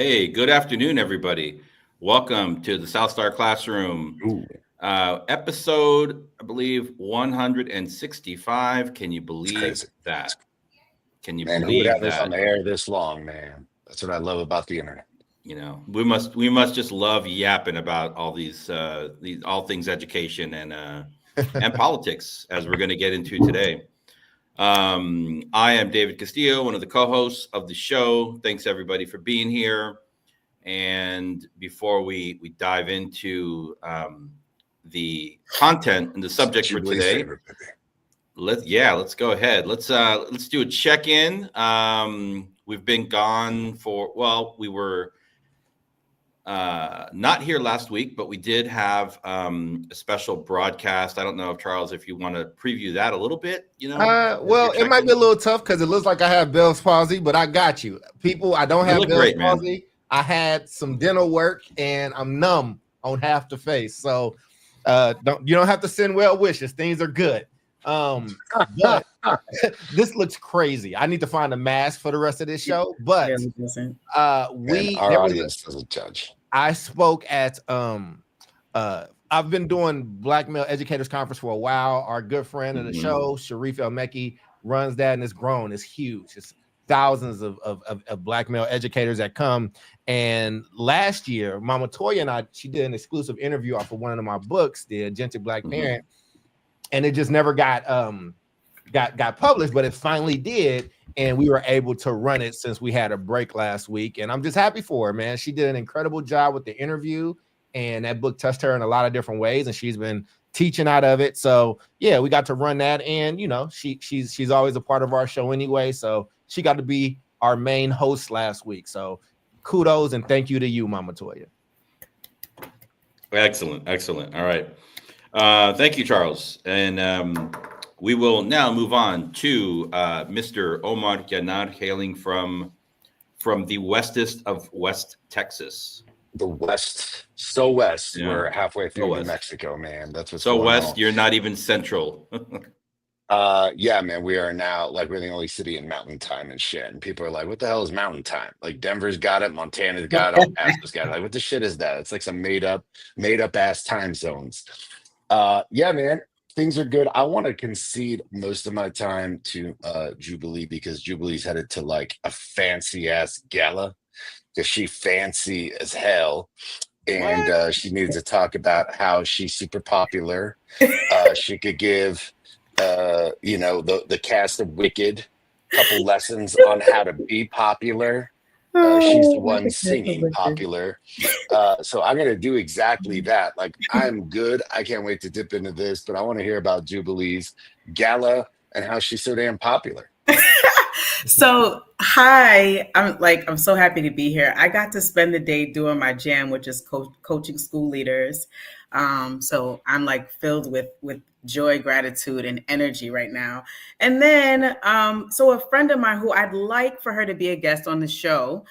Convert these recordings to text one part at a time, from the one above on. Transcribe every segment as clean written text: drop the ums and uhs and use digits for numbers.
Hey, good afternoon, everybody. Welcome to the South Star Classroom, Ooh, episode, I believe, 165. Can you it's believe crazy. that? Can you Man, who would believe have us on that? the air this long, man? That's what I love about the internet. We must just love yapping about all these all things education and politics as we're going to get into today. I am David Castillo, one of the co-hosts of the show. Thanks everybody for being here. And before we dive into the content and the It's subject for Jubilee's today, favorite movie. let's go ahead. Let's do a check-in. We've been gone for we were not here last week, but we did have a special broadcast. I don't know if Charles, if you want to preview that a little bit, as your Well, it might be a check-in. little tough because it looks like I have Bell's palsy, but I got you. People, I don't You have look Bell's great, man. palsy. I had some dental work and I'm numb on half the face. So you don't have to send well wishes. Things are good. But this looks crazy. I need to find a mask for the rest of this show. But And our audience doesn't judge. I spoke at I've been doing Black Male Educators Conference for a while. Our good friend of the show, Sharif El-Mekki, runs that, and it's grown. It's huge. It's thousands of Black male educators that come. And last year, Mama Toya and she did an exclusive interview off of one of my books, The Agentic Black Parent, and it just never got published, but it finally did. And we were able to run it since we had a break last week. And I'm just happy for her, man. She did an incredible job with the interview. And that book touched her in a lot of different ways. And she's been teaching out of it. So yeah, we got to run that. And she's always a part of our show anyway. So she got to be our main host last week. So kudos and thank you to you, Mama Toya. Excellent. All right. Thank you, Charles. And we will now move on to Mr. Omar Yanar, hailing from the westest of West Texas. The West, so West. Yeah. We're halfway through New West. Mexico, man. That's what's So going West, on. you're not even central. Yeah, man. We are now like we're the only city in mountain time and shit. And people are like, "What the hell is mountain time?" Like Denver's got it, Montana's got it, El Paso's got it. Like, what the shit is that? It's like some made up ass time zones. Yeah, man. Things are good. I want to concede most of my time to Jubilee because Jubilee's headed to like a fancy ass gala because she fancy as hell. And she needed to talk about how she's super popular. She could give the cast of Wicked a couple lessons on how to be popular. She's the one singing popular. So I'm going to do exactly that. Like, I'm good. I can't wait to dip into this, but I want to hear about Jubilee's gala and how she's so damn popular. So, hi, I'm so happy to be here. I got to spend the day doing my jam, which is coaching school leaders. So I'm like filled with joy, gratitude, and energy right now. And then, so a friend of mine who I'd like for her to be a guest on the show.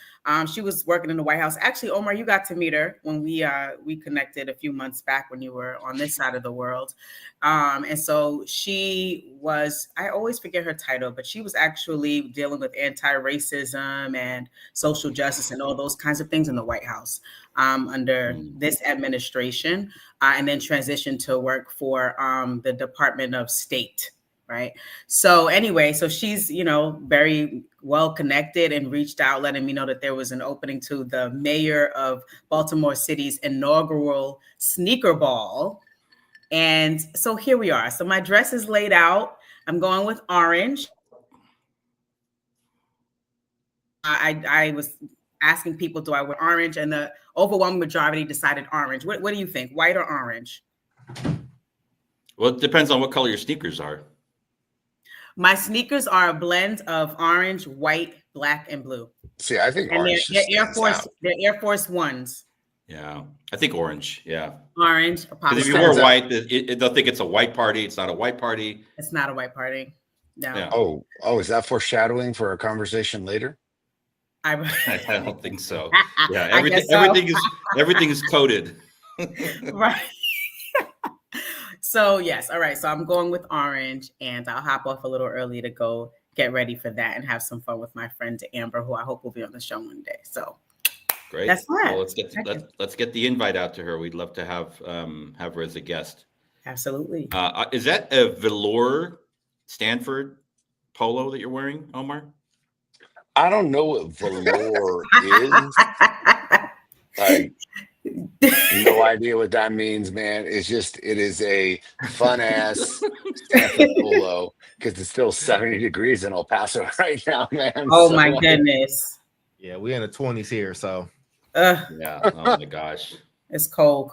She was working in the White House. Actually, Omar, you got to meet her when we connected a few months back when you were on this side of the world. And so she was, I always forget her title, but she was actually dealing with anti-racism and social justice and all those kinds of things in the White House under this administration, and then transitioned to work for the Department of State. Right. So anyway, so she's, very well connected and reached out, letting me know that there was an opening to the mayor of Baltimore City's inaugural sneaker ball. And so here we are. So my dress is laid out. I'm going with orange. I was asking people, do I wear orange? And the overwhelming majority decided orange. What do you think? White or orange? Well, it depends on what color your sneakers are. My sneakers are a blend of orange, white, black, and blue. See, I think And orange. they're Air Force Ones. Yeah, I think orange. Yeah, orange. Because if you wear white, they'll think it's a white party. It's not a white party. It's not a white party. No. Yeah. Oh, is that foreshadowing for our conversation later? I don't think so. Yeah, everything is coded. Right. So yes, all right. So I'm going with orange, and I'll hop off a little early to go get ready for that and have some fun with my friend Amber, who I hope will be on the show one day. So Great. That's that. Well, let's get the invite out to her. We'd love to have her as a guest. Absolutely. Is that a velour Stanford polo that you're wearing, Omar? I don't know what velour is. Like, no idea what that means, man. It is a fun ass Stanford polo because it's still 70 degrees in El Paso right now, man. Oh So, my like, goodness. Yeah, we're in the 20s here, so Yeah. Oh my gosh. It's cold.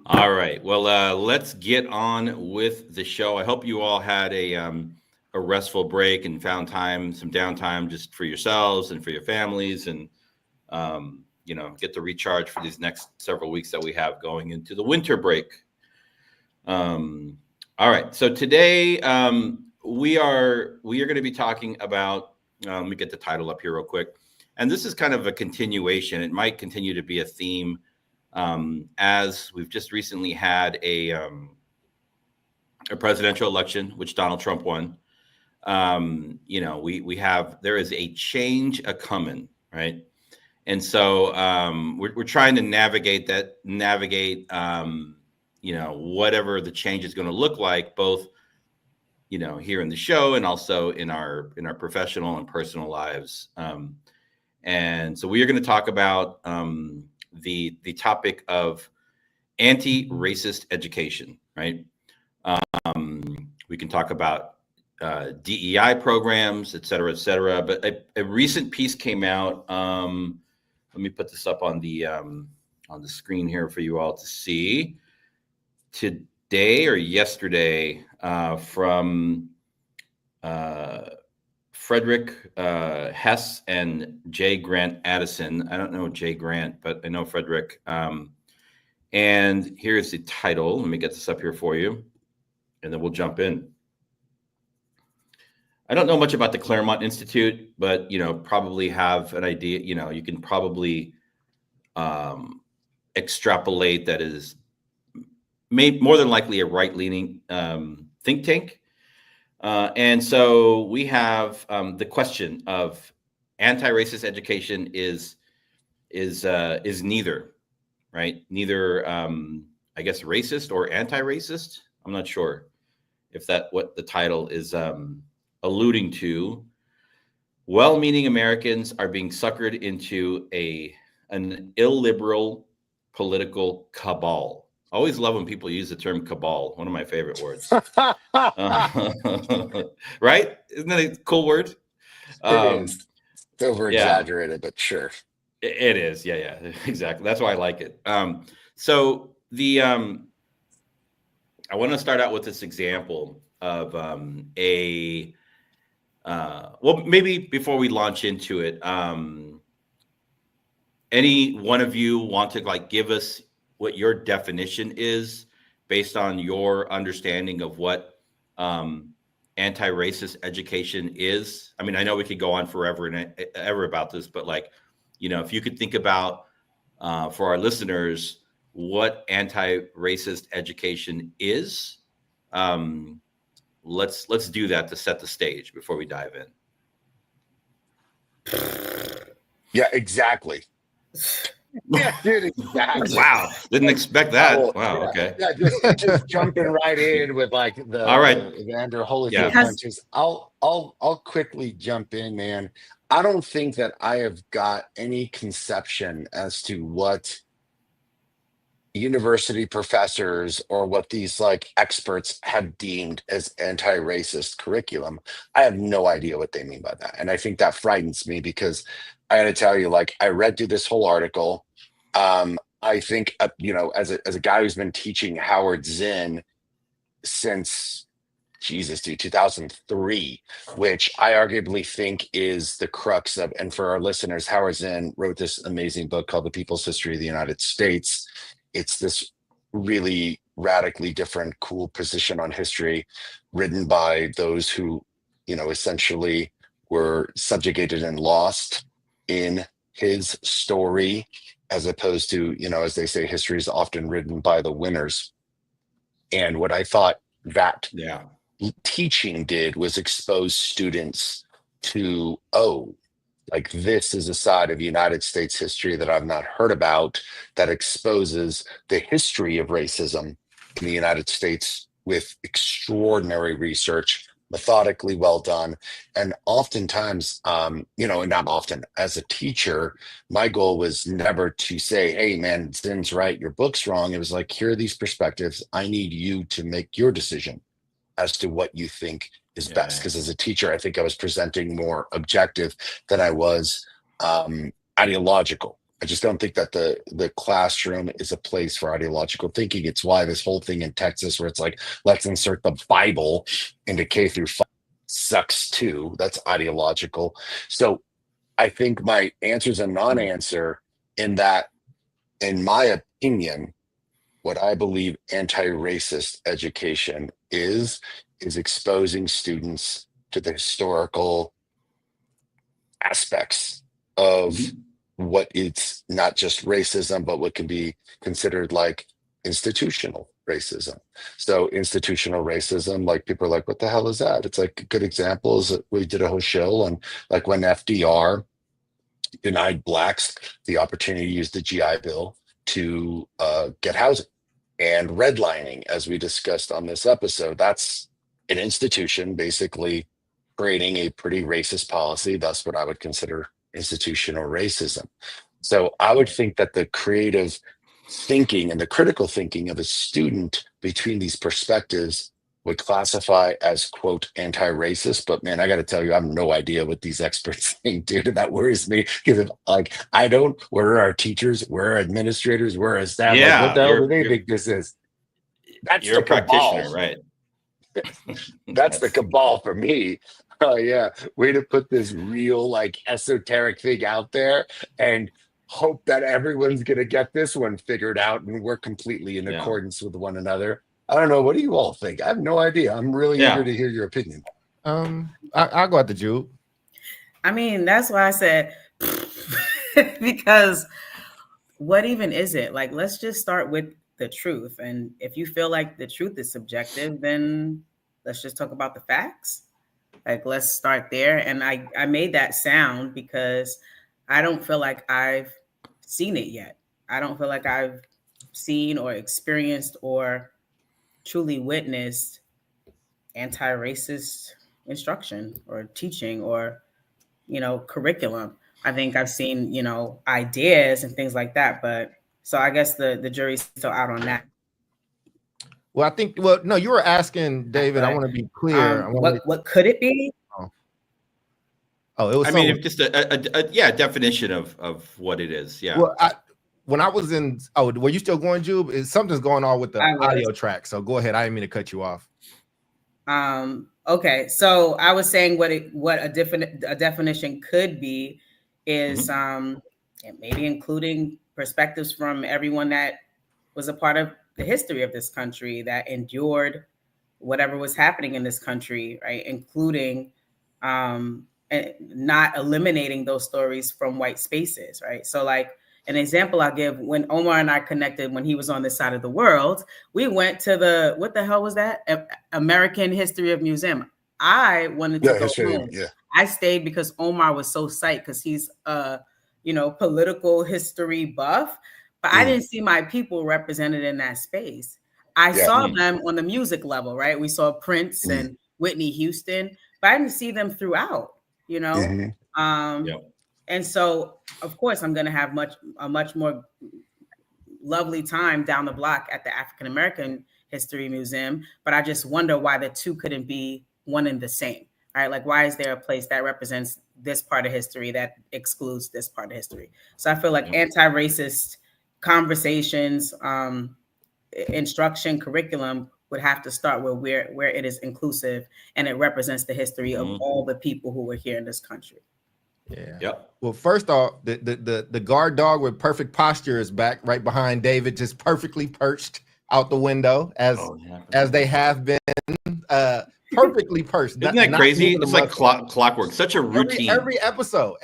All right. Well, let's get on with the show. I hope you all had a restful break and found some downtime just for yourselves and for your families, and get to recharge for these next several weeks that we have going into the winter break. All right. So today we are going to be talking about. Let me get the title up here real quick, and this is kind of a continuation. It might continue to be a theme. As we've just recently had a presidential election, which Donald Trump won. There is a change a coming, right? And so we're trying to navigate whatever the change is going to look like, both here in the show and also in our professional and personal lives. And so we are going to talk about the topic of anti-racist education, right? We can talk about DEI programs, et cetera, et cetera. But a recent piece came out. Let me put this up on the screen here for you all to see. Today or yesterday, from Frederick Hess and Jay Grant Addison. I don't know Jay Grant, but I know Frederick. And here's the title. Let me get this up here for you, and then we'll jump in. I don't know much about the Claremont Institute, but probably have an idea. You can probably extrapolate that is more than likely a right-leaning think tank. And so we have the question of anti-racist education is neither, right? Neither, I guess, racist or anti-racist. I'm not sure if what the title is alluding to. Well-meaning Americans are being suckered into an illiberal political cabal. I always love when people use the term cabal. One of my favorite words. Right? Isn't that a cool word? It is. It's over-exaggerated, but sure. It is. Yeah, exactly. That's why I like it. So I want to start out with this example of maybe before we launch into it, any one of you want to give us what your definition is based on your understanding of what anti-racist education is? I mean, I know we could go on forever and ever about this, but if you could think about for our listeners what anti-racist education is, let's do that to set the stage before we dive in. Yeah, exactly. Yeah, dude, exactly. Wow, didn't expect that. Wow, yeah, okay. Yeah, just jumping right in with the all right, Evander Holyfield punches. I'll quickly jump in, man. I don't think that I have got any conception as to what university professors or what these experts have deemed as anti-racist curriculum. I have no idea what they mean by that, and I think that frightens me because I got to tell you, I read through this whole article. I think, as a guy who's been teaching Howard Zinn since, 2003, which I arguably think is the crux of, and for our listeners, Howard Zinn wrote this amazing book called The People's History of the United States. It's this really radically different, cool position on history written by those who, essentially were subjugated and lost in his story, as opposed to, as they say, history is often written by the winners. And what I thought that teaching did was expose students to, Like, this is a side of United States history that I've not heard about, that exposes the history of racism in the United States with extraordinary research, methodically well done. And oftentimes, and not often, as a teacher, my goal was never to say, hey man, Zin's right, your book's wrong. It was like, here are these perspectives. I need you to make your decision as to what you think is best. Because as a teacher, I think I was presenting more objective than I was ideological. I just don't think that the classroom is a place for ideological thinking. It's why this whole thing in Texas, where it's like, let's insert the Bible into K through 5, sucks too. That's ideological. So I think my answer is a non-answer, in that, in my opinion, what I believe anti-racist education is exposing students to the historical aspects of what it's not just racism, but what can be considered like institutional racism. So institutional racism, like, people are like, what the hell is that? It's like, a good example is that we did a whole show on, like, when FDR denied blacks the opportunity to use the GI Bill to get housing, and redlining, as we discussed on this episode. That's an institution basically creating a pretty racist policy. That's what I would consider institutional racism. So I would think that the creative thinking and the critical thinking of a student between these perspectives would classify as, quote, anti-racist. But man, I got to tell you, I have no idea what these experts think, dude. And that worries me, because like, I don't, where are our teachers, where are administrators, where is staff? Yeah, Like, what the hell do they think this is? That's You're the a practitioner, cabal. right? That's the cabal for me. Oh yeah, way to put this real, like, esoteric thing out there and hope that everyone's gonna get this one figured out and we're completely in Yeah. accordance with one another. I don't know. What do you all think? I have no idea. I'm really Yeah. eager to hear your opinion. I'll go at the Jude. I mean, that's why I said because what even is it? Like, let's just start with the truth. And if you feel like the truth is subjective, then let's just talk about the facts. Like, let's start there. And I made that sound because I don't feel like I've seen it yet. I don't feel like I've seen or experienced or truly witnessed anti-racist instruction or teaching or, curriculum. I think I've seen, ideas and things like that. But so I guess the jury's still out on that. Well, no, you were asking, David. I want to be clear. What could it be? It was. I mean, if just a definition of what it is. Yeah. Well, when I was in, were you still going, Jube? Something's going on with the audio track. So go ahead. I didn't mean to cut you off. Okay, so I was saying what a definition could be is maybe including perspectives from everyone that was a part of the history of this country, that endured whatever was happening in this country, right? Including not eliminating those stories from white spaces, right? So like an example I'll give, when Omar and I connected when he was on this side of the world, we went to what the hell was that? American History of Museum. I wanted to go home. Yeah. I stayed because Omar was so psyched because he's political history buff, but I didn't see my people represented in that space. I saw them on the music level, right? We saw Prince and Whitney Houston, but I didn't see them throughout, And so, of course, I'm going to have a much more lovely time down the block at the African American History Museum. But I just wonder why the two couldn't be one and the same, right? Like, why is there a place that represents this part of history that excludes this part of history? So I feel like anti-racist conversations, instruction, curriculum would have to start where it is inclusive and it represents the history of all the people who were here in this country. Yeah. Yep. Well, first off, the guard dog with perfect posture is back right behind David, just perfectly perched out the window as they have been, perfectly perched. Isn't that crazy? It's like clockwork. Such a routine. Every episode.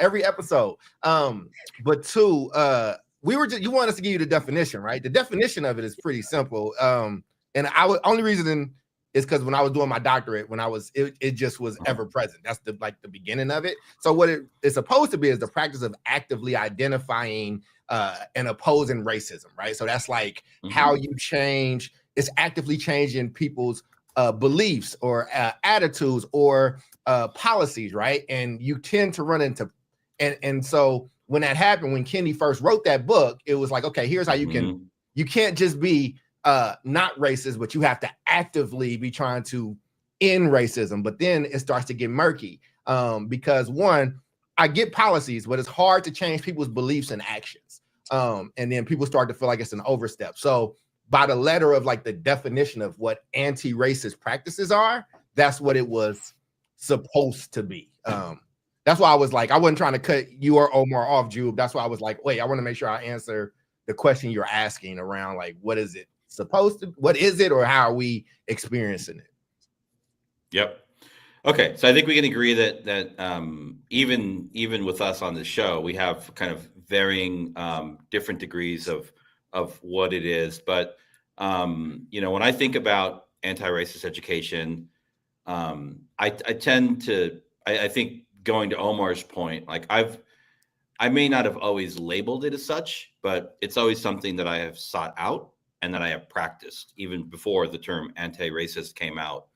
But two, you want us to give you the definition, right? The definition of it is pretty simple. And only reason is because when I was doing my doctorate, it just was ever present. That's the beginning of it. So what it's supposed to be is the practice of actively identifying and opposing racism, right? So that's like how you change. It's actively changing people's beliefs or attitudes or policies, right? And you tend to run into, and so when that happened, when Kendi first wrote that book, it was like, okay, here's how you can't just be not racist, but you have to actively be trying to end racism. But then it starts to get murky because one, I get policies, but it's hard to change people's beliefs and actions. And then people start to feel like it's an overstep. So by the letter of like the definition of what anti-racist practices are, that's what it was supposed to be. That's why I was like, I wasn't trying to cut you or Omar off, Jube. That's why I was like, wait, I want to make sure I answer the question you're asking around like, what is it supposed to, what is it, or how are we experiencing it? Yep. Okay. So I think we can agree that even with us on this show, we have kind of varying different degrees of what it is. But when I think about anti-racist education, I tend to, I think going to Omar's point, like I may not have always labeled it as such, but it's always something that I have sought out and that I have practiced even before the term anti-racist came out.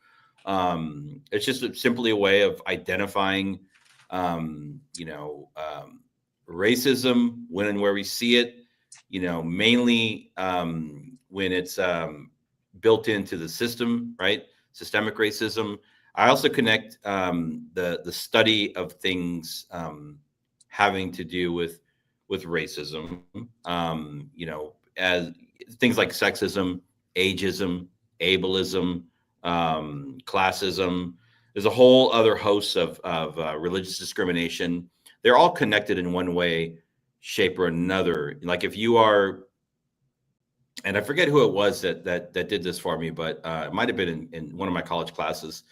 It's just simply a way of identifying, racism when and where we see it, mainly when it's built into the system, right? Systemic racism. I also connect the study of things having to do with racism, as things like sexism, ageism, ableism, classism. There's a whole other host of religious discrimination. They're all connected in one way, shape, or another. Like if you are, and I forget who it was that did this for me, but it might have been in one of my college classes.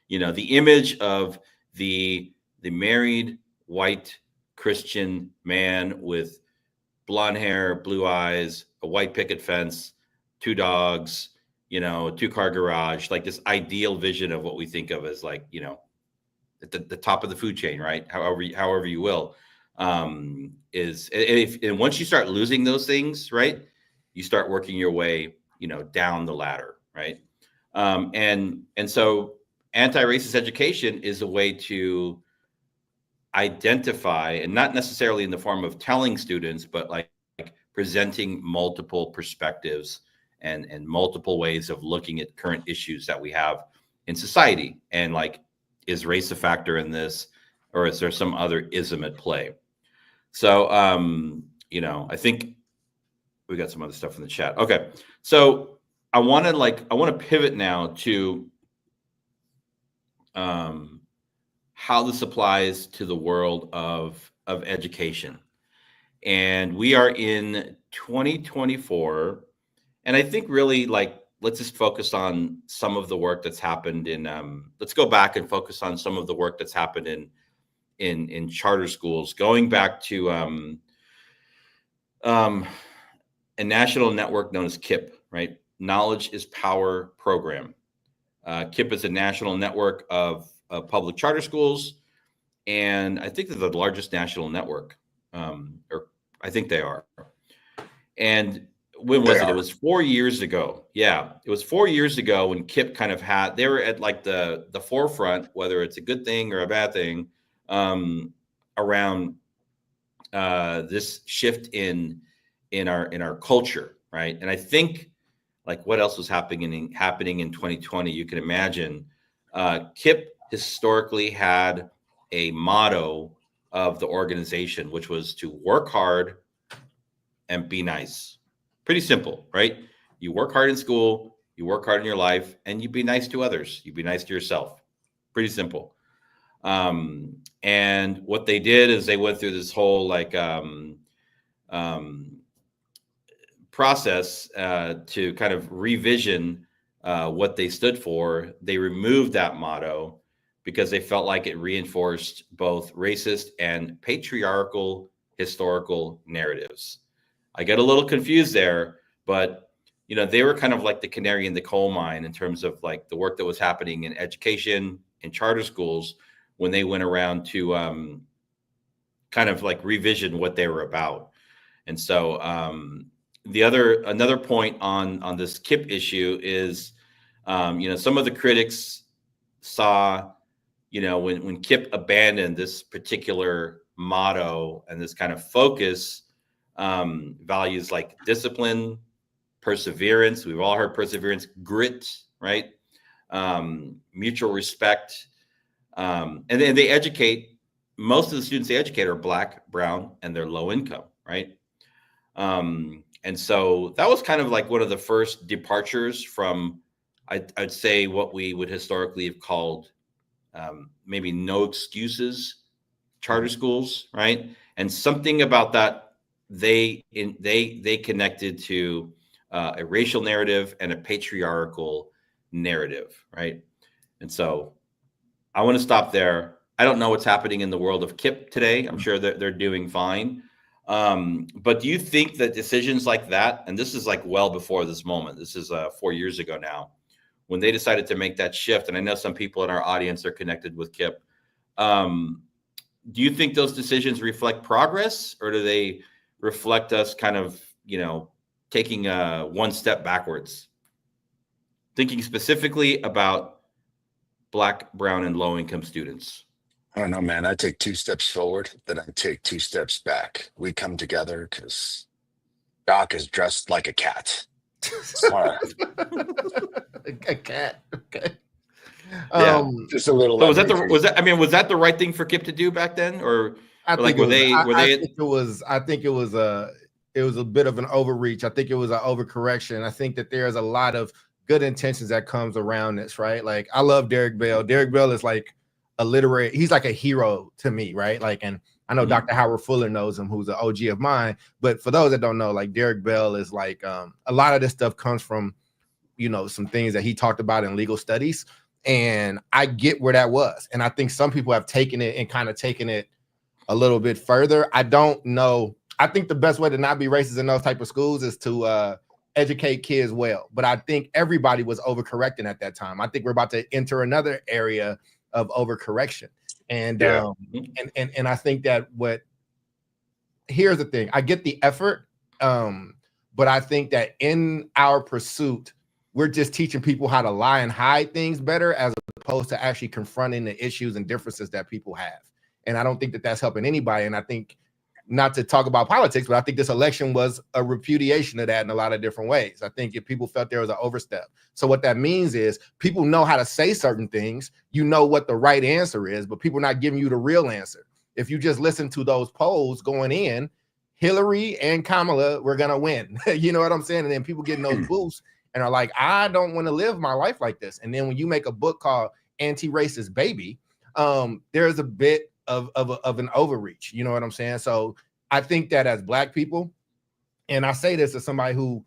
The image of the married white Christian man with blonde hair, blue eyes, a white picket fence, 2 dogs, 2-car garage, like this ideal vision of what we think of as like, at the top of the food chain, right? However and once you start losing those things, right, you start working your way, down the ladder, right? And so anti-racist education is a way to identify, and not necessarily in the form of telling students, but like presenting multiple perspectives and multiple ways of looking at current issues that we have in society. And like, is race a factor in this, or is there some other ism at play? So, I think we got some other stuff in the chat. Okay. So I want to pivot now to how this applies to the world of education. And we are in 2024. And I think really let's just focus on some of the work that's happened let's go back and focus on some of the work that's happened in charter schools, going back to a national network known as KIPP, right? Knowledge is Power program. KIPP is a national network of public charter schools. And I think they're the largest national network, or I think they are. And when was it? It was 4 years ago. Yeah, it was 4 years ago when KIPP kind of they were at like the forefront, whether it's a good thing or a bad thing, around this shift in our culture, right? And I think like what else was happening in 2020? You can imagine KIPP historically had a motto of the organization, which was to work hard and be nice. Pretty simple, right? You work hard in school, you work hard in your life, and you be nice to others. You be nice to yourself. Pretty simple. And what they did is they went through this whole process to kind of revision what they stood for. They removed that motto because they felt like it reinforced both racist and patriarchal historical narratives. I get a little confused there, but they were kind of like the canary in the coal mine in terms of like the work that was happening in education and charter schools when they went around to kind of like revision what they were about. And so another point on this KIPP issue is, some of the critics saw, when KIPP abandoned this particular motto and this kind of focus, values like discipline, perseverance. We've all heard perseverance, grit, right? Mutual respect. And then they educate, most of the students they educate are Black, brown, and they're low income, right? And so that was kind of like one of the first departures from, I'd say, what we would historically have called maybe no excuses charter schools, right? And something about that, they connected to a racial narrative and a patriarchal narrative, right? And so I want to stop there. I don't know what's happening in the world of KIPP today. I'm sure that they're doing fine. But do you think that decisions like that, and this is like well before this moment, this is 4 years ago now, when they decided to make that shift, and I know some people in our audience are connected with KIPP, do you think those decisions reflect progress, or do they reflect us kind of, taking one step backwards? Thinking specifically about Black, brown, and low-income students. I don't know, man. I take 2 steps forward, then I take 2 steps back. We come together because Doc is dressed like a cat. A cat. Okay. Yeah. Just a little. So was that the right thing for KIPP to do back then, or I like think were they? I think it was a bit of an overreach. I think it was an overcorrection. I think that there's a lot of good intentions that comes around this, right? Like, I love Derek Bell. Derek Bell is like he's like a hero to me, right? Like, and I know Dr. Howard Fuller knows him, who's an OG of mine. But for those that don't know, like, Derek Bell is like, a lot of this stuff comes from, some things that he talked about in legal studies. And I get where that was. And I think some people have taken it and kind of taken it a little bit further. I don't know. I think the best way to not be racist in those type of schools is to educate kids well. But I think everybody was overcorrecting at that time. I think we're about to enter another area of overcorrection. And and I think that here's the thing. I get the effort, but I think that in our pursuit, we're just teaching people how to lie and hide things better, as opposed to actually confronting the issues and differences that people have. And I don't think that that's helping anybody. And I think, not to talk about politics, but I think this election was a repudiation of that in a lot of different ways. I think if people felt there was an overstep. So what that means is people know how to say certain things. You know what the right answer is, but people are not giving you the real answer. If you just listen to those polls going in, Hillary and Kamala were going to win. You know what I'm saying? And then people getting those boosts and are like, I don't want to live my life like this. And then when you make a book called Anti-Racist Baby, there's a bit of an overreach. You know what I'm saying? So I think that as Black people, and I say this as somebody who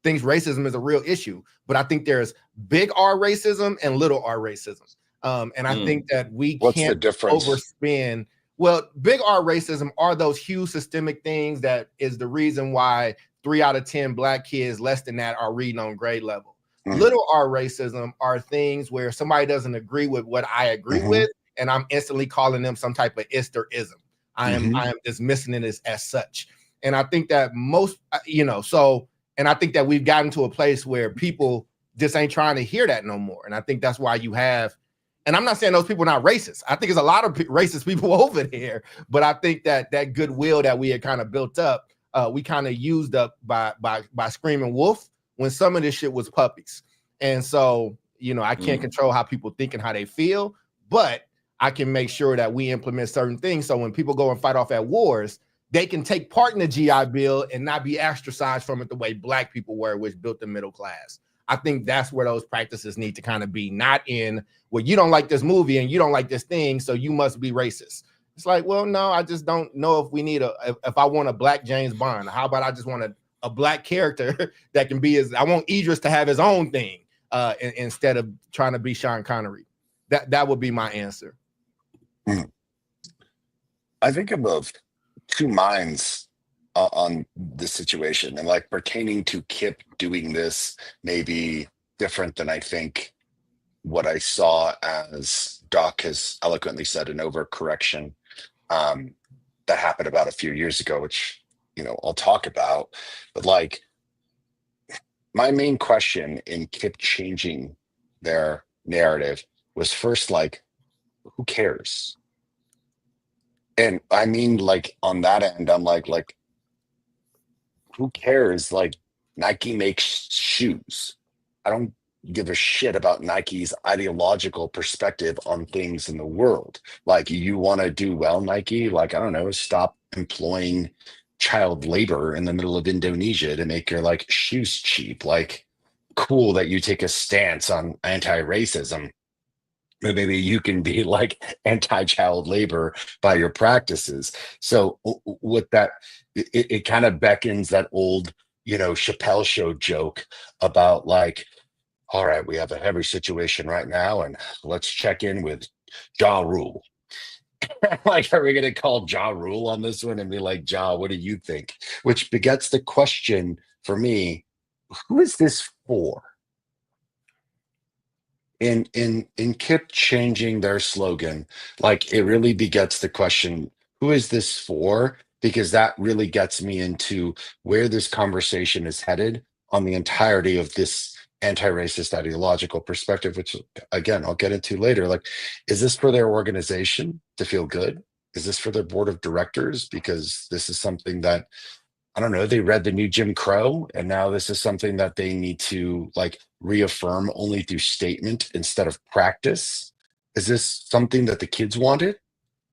thinks racism is a real issue, but I think there's big R racism and little R racism. And I think that we can't overspin. Well, big R racism are those huge systemic things that is the reason why 3 out of 10 Black kids, less than that, are reading on grade level. Little R racism are things where somebody doesn't agree with what I agree with, and I'm instantly calling them some type of Easter-ism. I am dismissing it as such. And I think that and I think that we've gotten to a place where people just ain't trying to hear that no more. And I think that's why you have, and I'm not saying those people are not racist. I think there's a lot of racist people over there, but I think that that goodwill that we had kind of built up, we kind of used up by screaming wolf when some of this shit was puppies. And so, I can't control how people think and how they feel, but I can make sure that we implement certain things. So when people go and fight off at wars, they can take part in the GI Bill and not be ostracized from it the way Black people were, which built the middle class. I think that's where those practices need to kind of be, not in, well, you don't like this movie and you don't like this thing, so you must be racist. It's like, well, no, I just don't know if we need if I want a Black James Bond. How about I just want a Black character that can be I want Idris to have his own thing instead of trying to be Sean Connery. That would be my answer. I think I'm of 2 minds on this situation, and like pertaining to Kip doing this may be different than I think what I saw as Doc has eloquently said, an overcorrection um, that happened about a few years ago, which I'll talk about. But like my main question in Kip changing their narrative was first like, who cares? And I mean, like on that end, I'm like, who cares? Like Nike makes shoes. I don't give a shit about Nike's ideological perspective on things in the world. Like you want to do well, Nike, like I don't know, stop employing child labor in the middle of Indonesia to make your like shoes cheap. Like cool that you take a stance on anti-racism. But maybe you can be like anti-child labor by your practices. So with that, it kind of beckons that old, Chappelle show joke about like, all right, we have a heavy situation right now, and let's check in with Ja Rule. Like, are we going to call Ja Rule on this one and be like, Ja, what do you think? Which begets the question for me: who is this for? In Kip changing their slogan, like it really begets the question, who is this for? Because that really gets me into where this conversation is headed on the entirety of this anti-racist ideological perspective, which again I'll get into later. Like, is this for their organization to feel good? Is this for their board of directors? Because this is something that I don't know, they read the new Jim Crow, and now this is something that they need to like reaffirm only through statement instead of practice. Is this something that the kids wanted?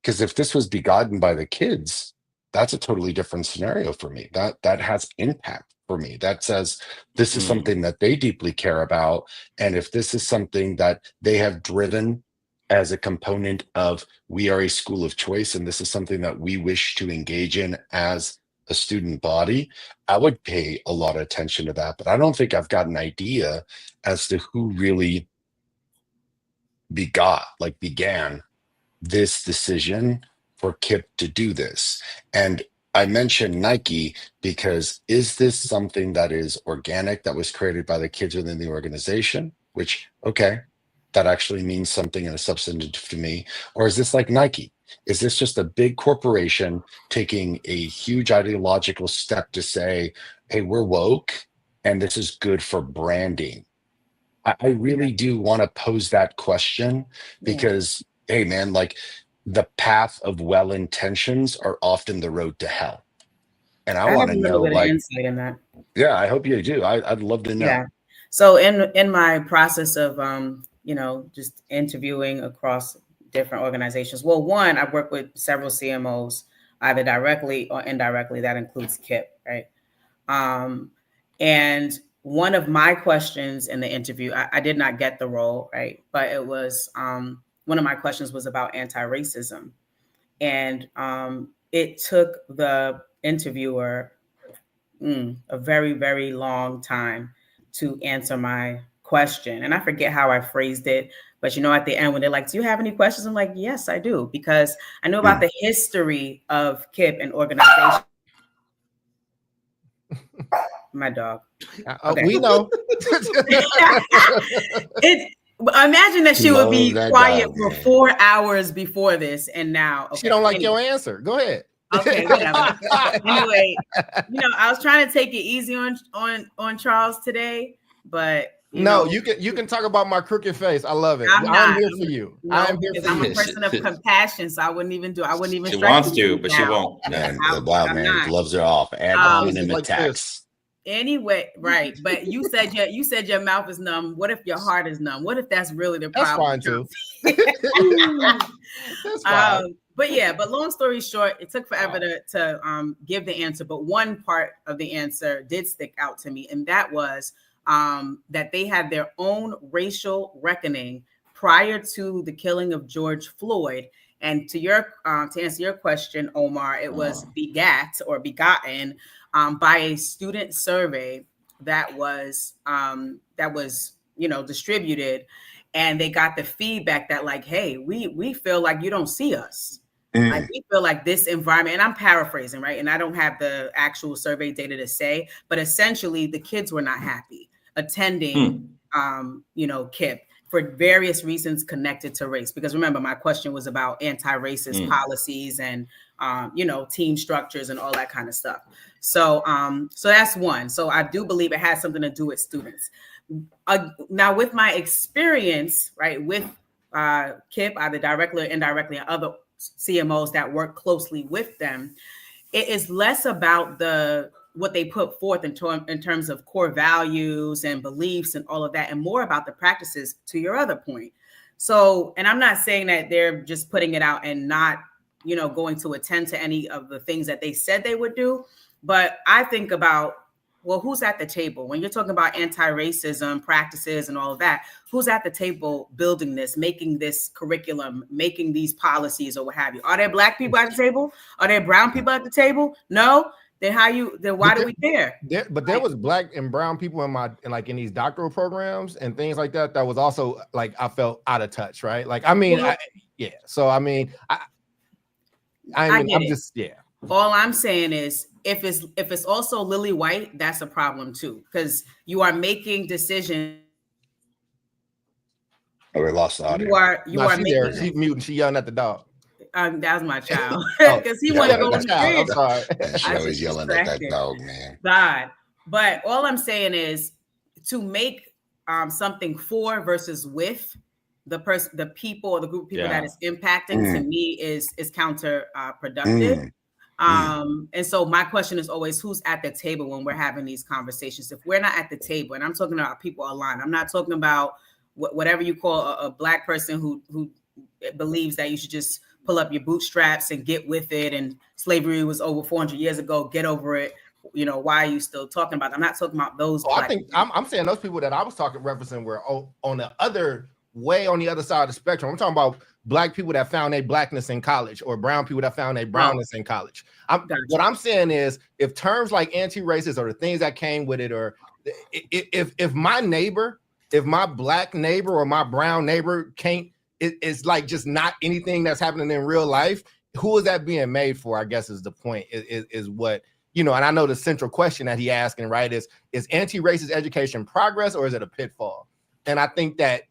Because if this was begotten by the kids, that's a totally different scenario for me. That has impact for me. That says this is something that they deeply care about. And if this is something that they have driven as a component of we are a school of choice, and this is something that we wish to engage in as a student body, I would pay a lot of attention to that. But I don't think I've got an idea as to who really began this decision for Kip to do this. And I mentioned Nike because is this something that is organic, that was created by the kids within the organization? Which, okay, that actually means something in a substantive to me. Or is this like Nike? Is this just a big corporation taking a huge ideological step to say, hey, we're woke and this is good for branding? I really do want to pose that question because, hey, man, like the path of well intentions are often the road to hell. And I want to know, like, insight in that. Yeah, I hope you do. I'd love to know. Yeah. So in my process of just interviewing across different organizations. Well, one, I work with several CMOs, either directly or indirectly. That includes Kip, right? And one of my questions in the interview, I did not get the role, right? But it was one of my questions was about anti-racism, and it took the interviewer a very, very long time to answer my question, and I forget how I phrased it. But at the end when they're like, do you have any questions? I'm like, yes, I do. Because I know about the history of Kip and organization. My dog. Okay. We know. Imagine that she would be quiet for 4 hours before this. And now. She don't like your answer. Go ahead. Okay, whatever. Anyway, I was trying to take it easy on Charles today, but no, you can talk about my crooked face. I love it. I'm here for you. No, I'm a person of compassion, so I wouldn't even. She wants to, but she won't. Man, man, gloves are off. Ad hominem attacks. Anyway, right? But you said your mouth is numb. What if your heart is numb? What if that's really the problem? That's fine too. That's fine. But long story short, it took forever to give the answer. But one part of the answer did stick out to me, and that was that they had their own racial reckoning prior to the killing of George Floyd. And to answer your question, Omar, it was begotten by a student survey that was distributed, and they got the feedback that like, hey, we feel like you don't see us. Like we feel like this environment, and I'm paraphrasing, right? And I don't have the actual survey data to say, but essentially the kids were not happy attending, KIPP for various reasons connected to race. Because remember, my question was about anti-racist policies and, team structures and all that kind of stuff. So that's one. So I do believe it has something to do with students. Now, with my experience, right, with KIPP, either directly or indirectly, and other CMOs that work closely with them, it is less about what they put forth in terms of core values and beliefs and all of that, and more about the practices, to your other point. So, and I'm not saying that they're just putting it out and not, going to attend to any of the things that they said they would do. But I think about, well, who's at the table? When you're talking about anti-racism practices and all of that, who's at the table building this, making this curriculum, making these policies or what have you? Are there Black people at the table? Are there brown people at the table? No? Then why do we care? There was Black and brown people in these doctoral programs and things like that. That was also like, I felt out of touch, right? Like, I mean, So I mean, I'm just. All I'm saying is, if it's also Lily White, that's a problem too, because you are making decisions. Oh, we lost the audio. She's muting. She yelling at the dog. That was my child, because he wanted to go to the I'm sorry. She always yelling at that dog, man. God, but all I'm saying is to make something for versus with the people or the group of people that is impacting, to me is counterproductive. And so my question is always, who's at the table when we're having these conversations? If we're not at the table, and I'm talking about people online, I'm not talking about whatever you call a Black person who believes that you should just pull up your bootstraps and get with it, and slavery was over 400 years ago, get over it. Why are you still talking about it? I'm not talking about those. I think I'm saying those people that I was referencing were on the other side of the spectrum. I'm talking about Black people that found their Blackness in college, or brown people that found their brownness in college. What I'm saying is, if terms like anti-racist or the things that came with it, or if my neighbor, if my Black neighbor or my brown neighbor it's like just not anything that's happening in real life, who is that being made for? I guess is the point, is what, and I know the central question that he asking, right, is anti-racist education progress, or is it a pitfall? And I think that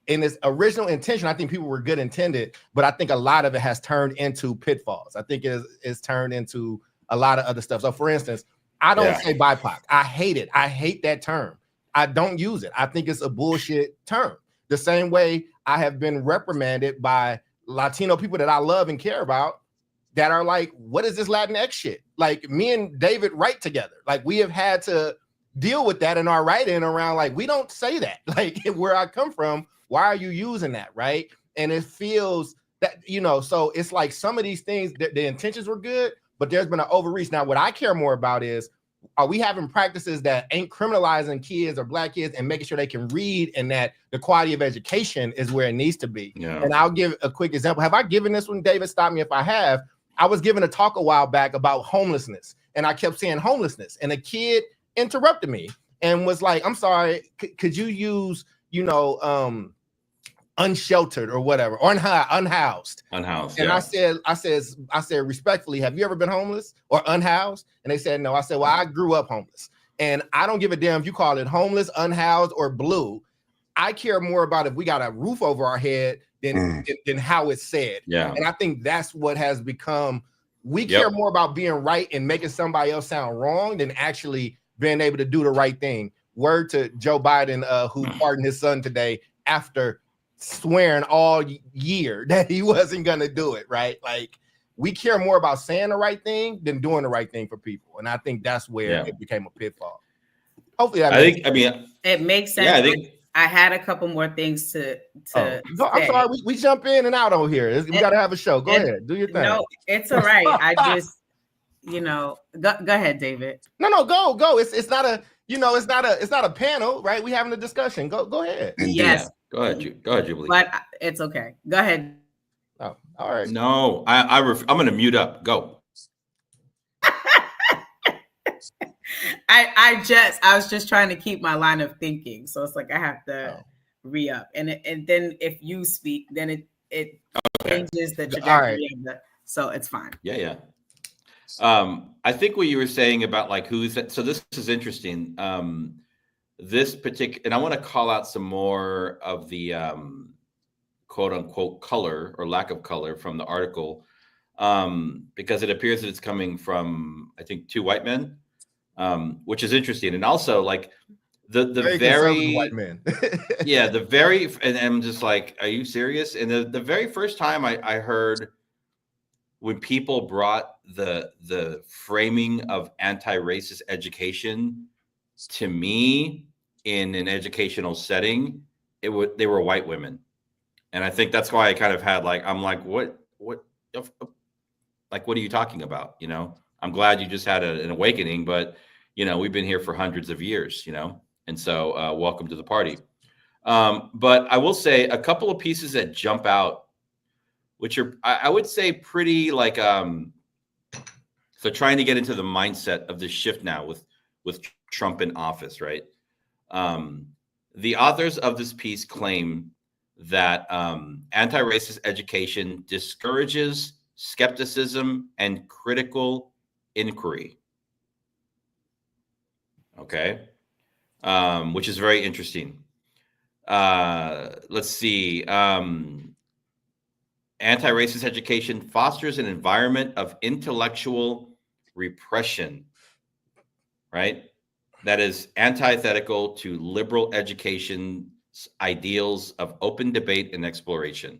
in its original intention, I think people were good intended, but I think a lot of it has turned into pitfalls. I think it's turned into a lot of other stuff. So for instance, I don't say BIPOC. I hate it. I hate that term. I don't use it. I think it's a bullshit term. The same way I have been reprimanded by Latino people that I love and care about that are like, what is this Latinx shit? Like, me and David write together. Like, we have had to deal with that in our writing around, like, we don't say that. Like, where I come from, why are you using that, right? And it feels that, so it's like some of these things, the intentions were good, but there's been an overreach. Now, what I care more about is, are we having practices that ain't criminalizing kids or Black kids and making sure they can read, and that the quality of education is where it needs to be? Yeah. And I'll give a quick example. Have I given this one? David, stop me if I have. I was giving a talk a while back about homelessness, and I kept saying homelessness, and a kid interrupted me and was like, I'm sorry, could you use, unsheltered or whatever, or unhoused. And I said respectfully, have you ever been homeless or unhoused? And they said no. I said, well, I grew up homeless, and I don't give a damn if you call it homeless, unhoused, or blue. I care more about if we got a roof over our head than how it's said. Yeah. And I think that's what has become. We care more about being right and making somebody else sound wrong than actually being able to do the right thing. Word to Joe Biden, who pardoned his son today after swearing all year that he wasn't gonna do it, right? Like, we care more about saying the right thing than doing the right thing for people, and I think that's where it became a pitfall. Hopefully, it makes sense. Yeah, I had a couple more things to I'm sorry, we jump in and out over here. We gotta have a show. Go ahead, do your thing. No, it's all right. I just, go ahead, David. No, go. It's not a, it's not a panel, right? We having a discussion. Go ahead. Yes. Go ahead, Jubilee. But it's okay. Go ahead. Oh, all right. No, I'm going to mute up. Go. I was just trying to keep my line of thinking, so it's like I have to re-up, and then if you speak, then it changes the trajectory of the. So it's fine. Yeah. I think what you were saying about like who's that, so this is interesting. This particular, and I want to call out some more of the quote unquote color or lack of color from the article, because it appears that it's coming from, I think, 2 white men, which is interesting. And also like the very white men. yeah, the very, and I'm just like, are you serious? And the very first time I heard when people brought the framing of anti-racist education to me in an educational setting, they were white women. And I think that's why I kind of had like, I'm like, what, like, what are you talking about? You know, I'm glad you just had an awakening, but you know, we've been here for hundreds of years, you know? And so welcome to the party. But I will say a couple of pieces that jump out, which are, I would say, pretty like, so trying to get into the mindset of this shift now with Trump in office, right? The authors of this piece claim that anti-racist education discourages skepticism and critical inquiry. Okay, which is very interesting. Let's see. Anti-racist education fosters an environment of intellectual repression, right? That is antithetical to liberal education's ideals of open debate and exploration.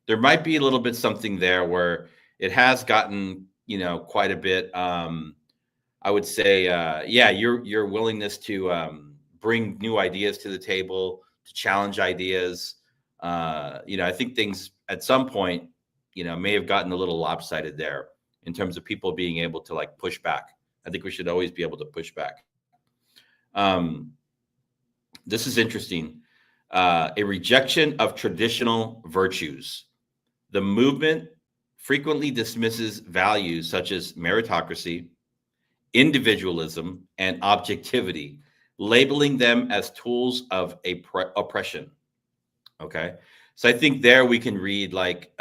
There might be a little bit something there where it has gotten, you know, quite a bit. I would say, yeah, your willingness to bring new ideas to the table, to challenge ideas. You know, I think things at some point, you know, may have gotten a little lopsided there in terms of people being able to like push back. I think we should always be able to push back. This is interesting. A rejection of traditional virtues. The movement frequently dismisses values such as meritocracy, individualism, and objectivity, labeling them as tools of oppression. Okay, so I think there we can read like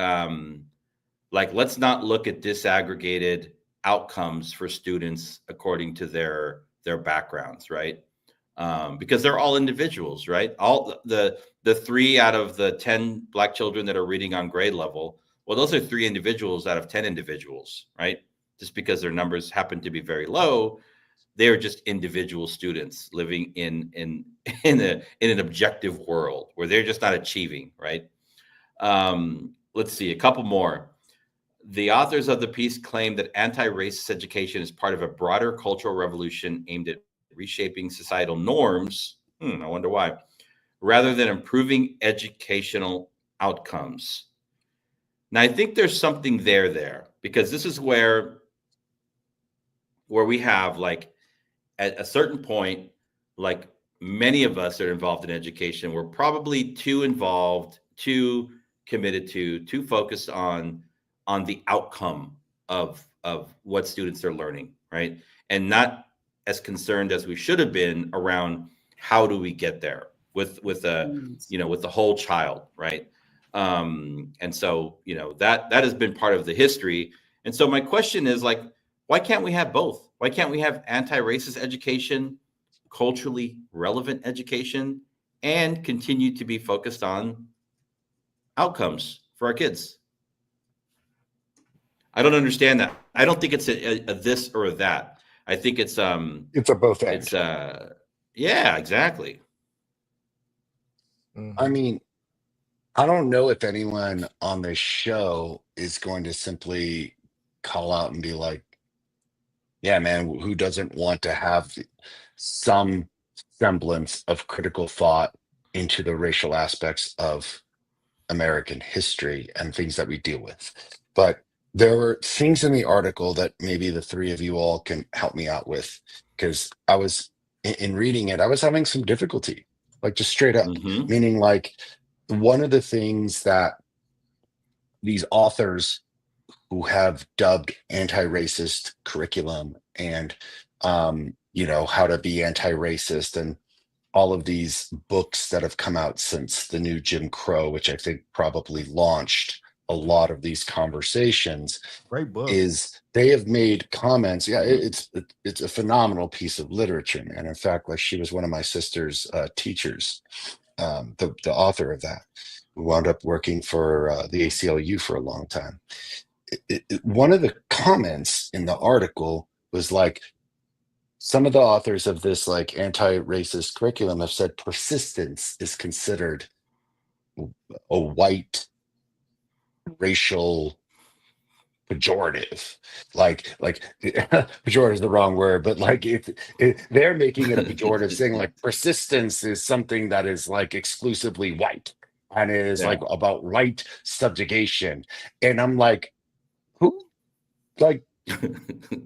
let's not look at disaggregated outcomes for students according to their backgrounds, right? Because they're all individuals, right? All the 3 out of the 10 Black children that are reading on grade level, well, those are 3 individuals out of 10 individuals, right? Just because their numbers happen to be very low, they are just individual students living in an objective world where they're just not achieving, right? Let's see, a couple more. The authors of the piece claim that anti-racist education is part of a broader cultural revolution aimed at reshaping societal norms. I wonder why, rather than improving educational outcomes. Now, I think there's something there because this is where we have like at a certain point, like many of us that are involved in education, we're probably too involved, too committed to, too focused on the outcome of what students are learning, right? And not as concerned as we should have been around how do we get there with the whole child, right? And so, you know, that has been part of the history. And so my question is like, why can't we have both? Why can't we have anti-racist education, culturally relevant education, and continue to be focused on outcomes for our kids? I don't understand that. I don't think it's a this or a that. I think it's a both end. It's yeah, exactly. I mean, I don't know if anyone on this show is going to simply call out and be like, yeah, man, who doesn't want to have some semblance of critical thought into the racial aspects of American history and things that we deal with? But there were things in the article that maybe the 3 of you all can help me out with, because I was in reading it, I was having some difficulty, like just straight up, meaning like one of the things that these authors who have dubbed anti-racist curriculum and you know, how to be anti-racist and all of these books that have come out since the new Jim Crow, which I think probably launched a lot of these conversations Great book. is they have made comments. Yeah, it's a phenomenal piece of literature, man. In fact, like she was one of my sister's teachers, the author of that, who wound up working for the ACLU for a long time. One of the comments in the article was like, some of the authors of this like anti-racist curriculum have said persistence is considered a white racial pejorative, like pejorative is the wrong word, but like if they're making it a pejorative, saying like persistence is something that is like exclusively white and is like about white subjugation. And I'm like, who, like,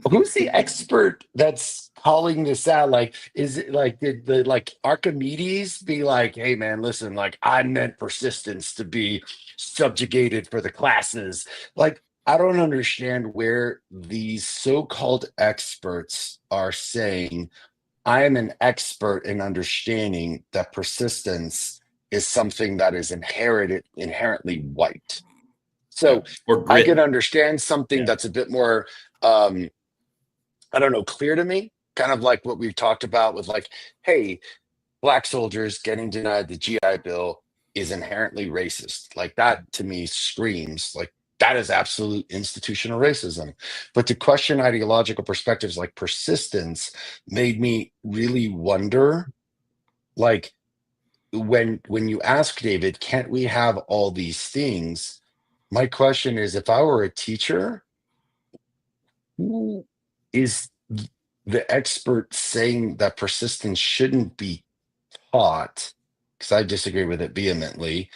who's the expert that's calling this out? Like, is it like, did the like Archimedes be like, hey man, listen, like I meant persistence to be subjugated for the classes? Like, I don't understand where these so-called experts are saying, I am an expert in understanding that persistence is something that is inherently white. So I can understand something that's a bit more, I don't know, clear to me, kind of like what we've talked about with like, hey, Black soldiers getting denied the GI Bill is inherently racist. Like that to me screams like that is absolute institutional racism. But to question ideological perspectives like persistence made me really wonder, like when you ask David, can't we have all these things? My question is, if I were a teacher, who is the expert saying that persistence shouldn't be taught? Because I disagree with it vehemently.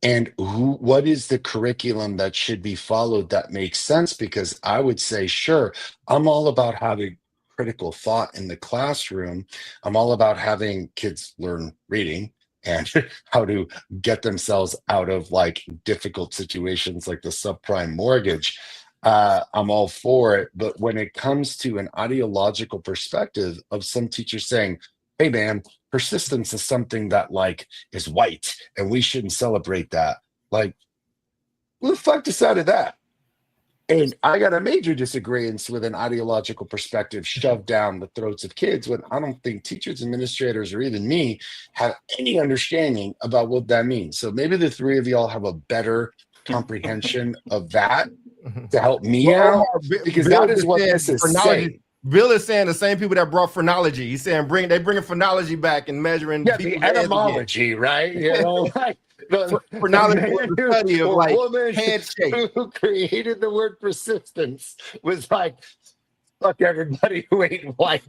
And what is the curriculum that should be followed that makes sense? Because I would say, sure, I'm all about having critical thought in the classroom. I'm all about having kids learn reading and how to get themselves out of like difficult situations like the subprime mortgage. I'm all for it. But when it comes to an ideological perspective of some teachers saying, hey man, persistence is something that like is white and we shouldn't celebrate that. Like, who the fuck decided that? And I got a major disagreement with an ideological perspective shoved down the throats of kids when I don't think teachers, administrators, or even me have any understanding about what that means. So maybe the three of y'all have a better comprehension of that to help me out, because that is what this is saying. Bill is saying the same people that brought phrenology. He's saying they bringing phrenology back and measuring. Yeah, the etymology, right? You know, like phrenology was the study of like head shape. Who created the word persistence was like, fuck everybody who ain't white.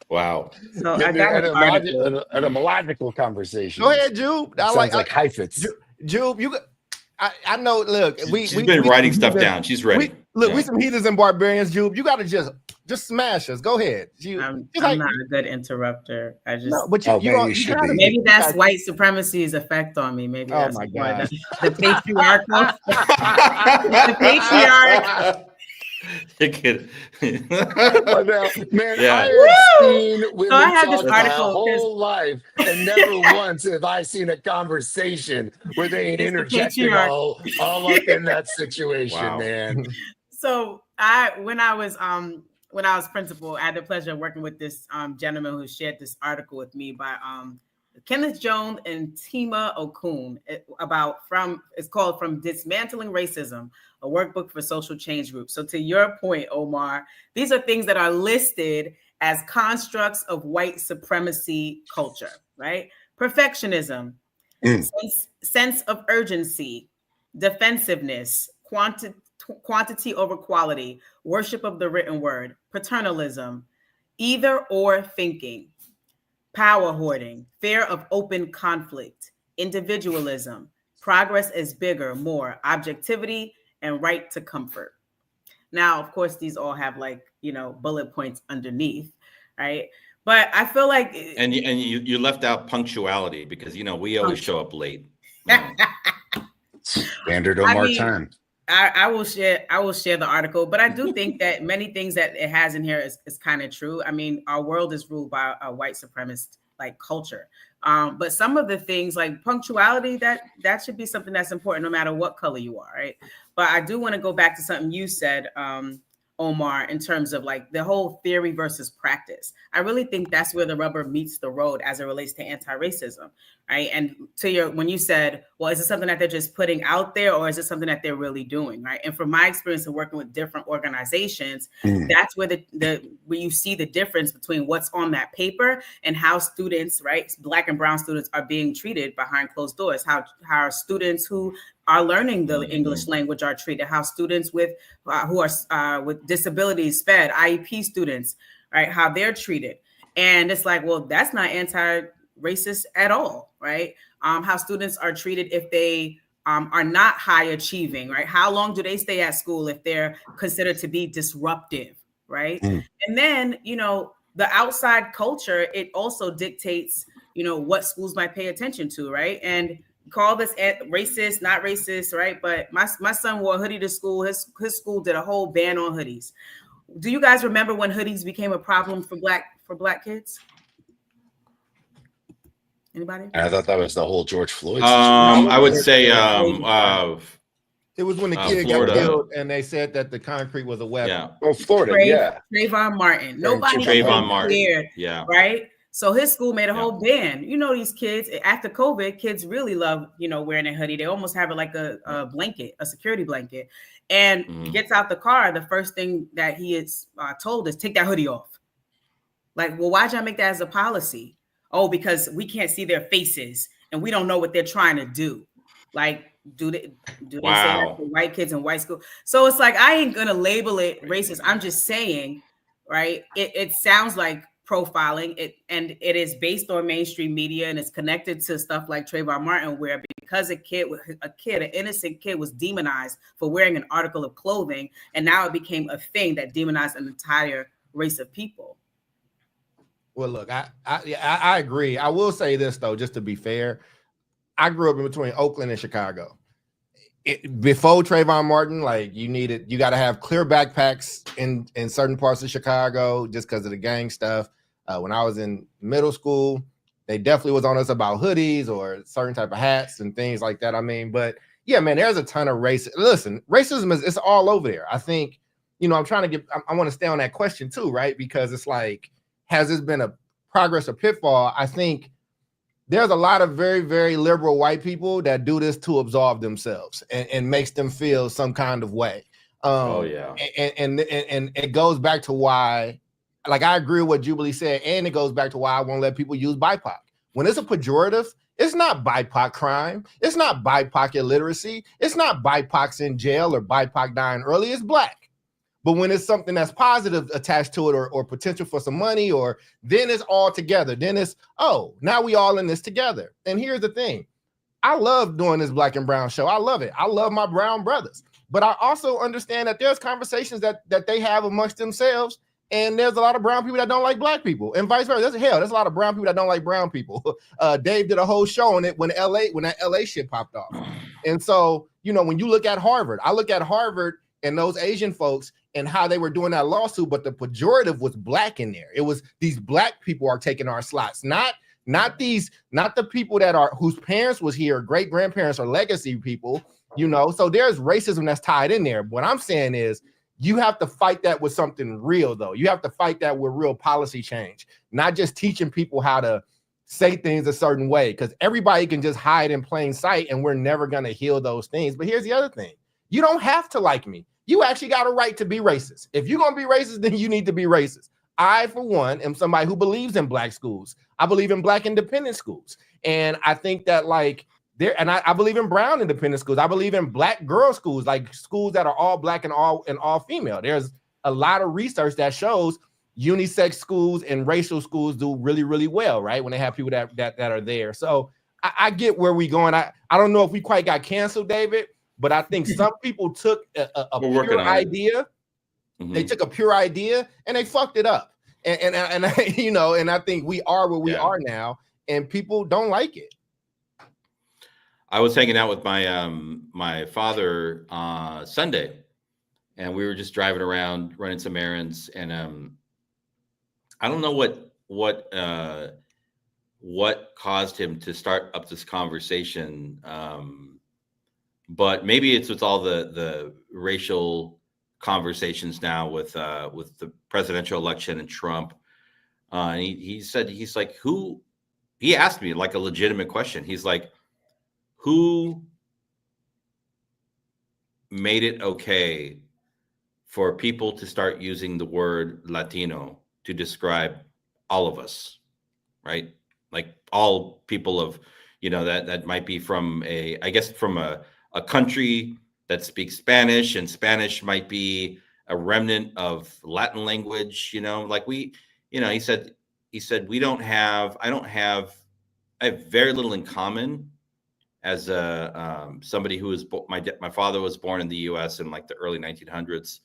Wow. So I got an etymological conversation. Go ahead, Jube. I like hyphens. Jube, you. I know. Look, she's been writing stuff down. She's ready. We some heathens and barbarians, Jube. You got to just smash us. Go ahead. I'm not a good interrupter. I just. No, but maybe that's white supremacy's effect on me. Maybe. That's my God. The patriarchal. The patriarch. Man, yeah. I have seen women talk my whole life, and never once have I seen a conversation where they ain't interjected all up in that situation, man. So when I was principal, I had the pleasure of working with this gentleman who shared this article with me by Kenneth Jones and Tima Okun it's called From Dismantling Racism, a workbook for social change groups. So to your point, Omar, these are things that are listed as constructs of white supremacy culture, right? Perfectionism, sense of urgency, defensiveness, quantity over quality, worship of the written word, paternalism, either or thinking, power hoarding, fear of open conflict, individualism, progress is bigger, more, objectivity, and right to comfort. Now, of course, these all have bullet points underneath, right? But I feel like you left out punctuality because we always show up late. Standard Omar time. I will share the article, but I do think that many things that it has in here is kind of true. I mean, our world is ruled by a white supremacist like culture. But some of the things like punctuality, that should be something that's important no matter what color you are, right? But I do want to go back to something you said, Omar, in terms of like the whole theory versus practice. I really think that's where the rubber meets the road as it relates to anti-racism, right? And when you said, well, is it something that they're just putting out there, or is it something that they're really doing, right? And from my experience of working with different organizations, that's where where you see the difference between what's on that paper and how students, right, Black and brown students, are being treated behind closed doors. How students who are learning the English language are treated, how students who are with disabilities, SPED, IEP students, right, how they're treated. And it's like, well, that's not anti-racist at all, right? How students are treated if they are not high achieving, right? How long do they stay at school if they're considered to be disruptive, right? And then, the outside culture, it also dictates, what schools might pay attention to, right? And call this racist, not racist, right? But my son wore a hoodie to school. His school did a whole ban on hoodies. Do you guys remember when hoodies became a problem for black kids? Anybody? I thought that was the whole George Floyd. I would say it was when the kid Florida. got killed and they said that the concrete was a weapon. Yeah. Oh, Florida, Trayvon Martin. Nobody Trayvon Martin. Scared, yeah. Right? So his school made a whole ban. These kids, after COVID, kids really love, wearing a hoodie. They almost have it like a blanket, a security blanket. And he gets out the car. The first thing that he is told is take that hoodie off. Like, well, why'd y'all make that as a policy? Oh, because we can't see their faces and we don't know what they're trying to do. Like, do they say that to white kids in white school? So it's like, I ain't gonna label it racist. I'm just saying, right? It sounds like profiling, and it is based on mainstream media, and it's connected to stuff like Trayvon Martin, where because an innocent kid was demonized for wearing an article of clothing, and now it became a thing that demonized an entire race of people. Well, look, I agree. I will say this though, just to be fair, I grew up in between Oakland and Chicago. Before Trayvon Martin, like you got to have clear backpacks in certain parts of Chicago just because of the gang stuff. When I was in middle school, they definitely was on us about hoodies or certain type of hats and things like that. I mean, but yeah, man, there's a ton of racism. Listen, racism it's all over there. I think, I'm trying to I want to stay on that question too, right? Because it's like, has this been a progress or pitfall? I think there's a lot of very, very liberal white people that do this to absolve themselves and makes them feel some kind of way. And it goes back to why, like, I agree with what Jubilee said, and it goes back to why I won't let people use BIPOC. When it's a pejorative, it's not BIPOC crime. It's not BIPOC illiteracy. It's not BIPOC's in jail or BIPOC dying early. It's Black. But when it's something that's positive attached to it or potential for some money, or then it's all together. Then it's, oh, now we all in this together. And here's the thing. I love doing this Black and Brown show. I love it. I love my brown brothers. But I also understand that there's conversations that they have amongst themselves. And there's a lot of brown people that don't like Black people, and vice versa. There's a lot of brown people that don't like brown people. Dave did a whole show on it when that LA shit popped off. And so, when you look at Harvard, I look at Harvard and those Asian folks and how they were doing that lawsuit, but the pejorative was Black in there. It was these Black people are taking our slots, not the people that are whose parents was here, great grandparents or legacy people. So there's racism that's tied in there. What I'm saying is, you have to fight that with something real, though. You have to fight that with real policy change, not just teaching people how to say things a certain way, because everybody can just hide in plain sight and we're never going to heal those things. But here's the other thing. You don't have to like me. You actually got a right to be racist. If you're going to be racist, then you need to be racist. I, for one, am somebody who believes in Black schools. I believe in Black independent schools. And I think that I believe in brown independent schools. I believe in Black girl schools, like schools that are all Black and all female. There's a lot of research that shows unisex schools and racial schools do really, really well, right? When they have people that are there. So I get where we're going. I don't know if we quite got canceled, David, but I think some people took a pure idea. Mm-hmm. They took a pure idea and they fucked it up. And I think we are where we are now, and people don't like it. I was hanging out with my father Sunday, and we were just driving around, running some errands, and I don't know what what caused him to start up this conversation. But maybe it's with all the racial conversations now with the presidential election and Trump. And he said, he's like, who? He asked me like a legitimate question. He's like, who made it okay for people to start using the word Latino to describe all of us, right? Like all people of, that might be from from a country that speaks Spanish, and Spanish might be a remnant of Latin language, like he said, I have very little in common as a somebody who was my father was born in the U.S. in like the early 1900s,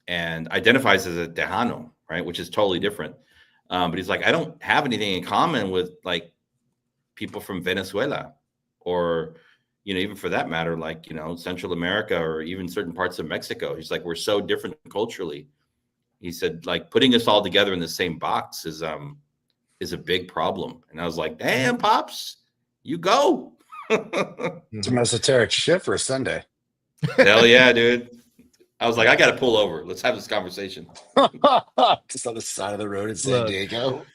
and identifies as a Tejano, right, which is totally different. But he's like, I don't have anything in common with like people from Venezuela, or even for that matter, like Central America, or even certain parts of Mexico. He's like, we're so different culturally. He said, like, putting us all together in the same box is a big problem. And I was like, damn, Pops, you go. It's an esoteric shit for a Sunday. Hell yeah, dude. I was like, I got to pull over. Let's have this conversation. Just on the side of the road in San Diego.